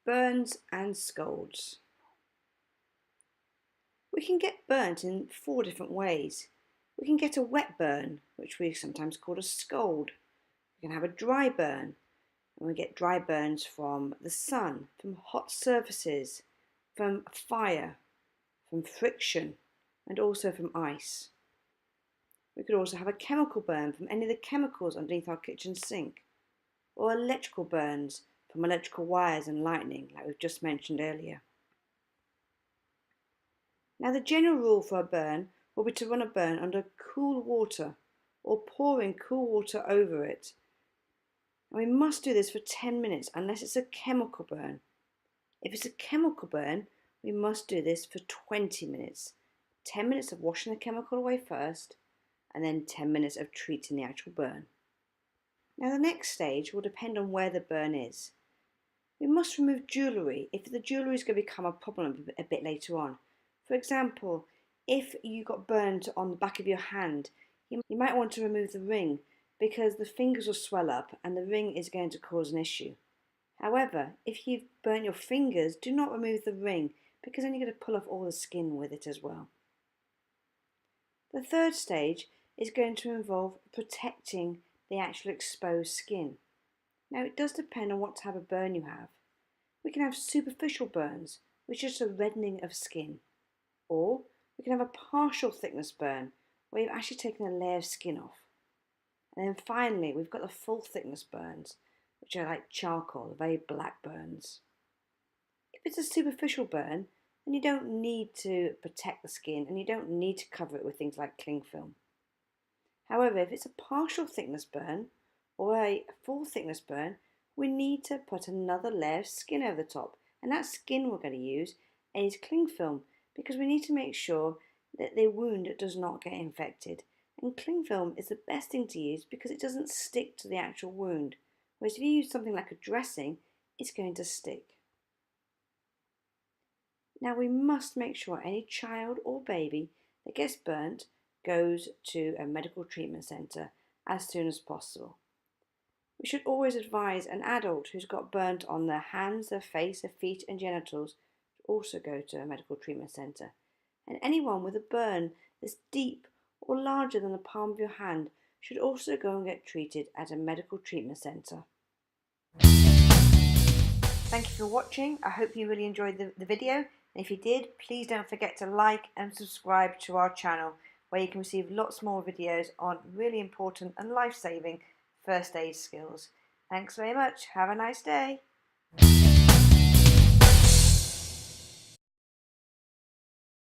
Burns and scalds. We can get burnt in 4 different ways. We can get a wet burn, which we sometimes call a scald. We can have a dry burn, and we get dry burns from the sun, from hot surfaces, from fire, from friction, and also from ice. We could also have a chemical burn from any of the chemicals underneath our kitchen sink, or electrical burns from electrical wires and lightning, like we've just mentioned earlier. Now, the general rule for a burn will be to run a burn under cool water or pouring cool water over it. And we must do this for 10 minutes unless it's a chemical burn. If it's a chemical burn, we must do this for 20 minutes. 10 minutes of washing the chemical away first, and then 10 minutes of treating the actual burn. Now, the next stage will depend on where the burn is. We must remove jewellery if the jewellery is going to become a problem a bit later on. For example, if you got burned on the back of your hand, you might want to remove the ring because the fingers will swell up and the ring is going to cause an issue. However, if you've burnt your fingers, do not remove the ring because then you're going to pull off all the skin with it as well. The third stage is going to involve protecting the actual exposed skin. Now, it does depend on what type of burn you have. We can have superficial burns, which is just a reddening of skin. Or we can have a partial thickness burn, where you've actually taken a layer of skin off. And then finally, we've got the full thickness burns, which are like charcoal, very black burns. If it's a superficial burn, then you don't need to protect the skin and you don't need to cover it with things like cling film. However, if it's a partial thickness burn or a full thickness burn, we need to put another layer of skin over the top. And that skin we're going to use is cling film because we need to make sure that the wound does not get infected. And cling film is the best thing to use because it doesn't stick to the actual wound. Whereas if you use something like a dressing, it's going to stick. Now, we must make sure any child or baby that gets burnt goes to a medical treatment centre as soon as possible. We should always advise an adult who's got burnt on their hands, their face, their feet and genitals to also go to a medical treatment centre. And anyone with a burn that's deep or larger than the palm of your hand should also go and get treated at a medical treatment centre. Thank you for watching. I hope you really enjoyed the video. And if you did, please don't forget to like and subscribe to our channel, where you can receive lots more videos on really important and life-saving first aid skills. Thanks very much. Have a nice day.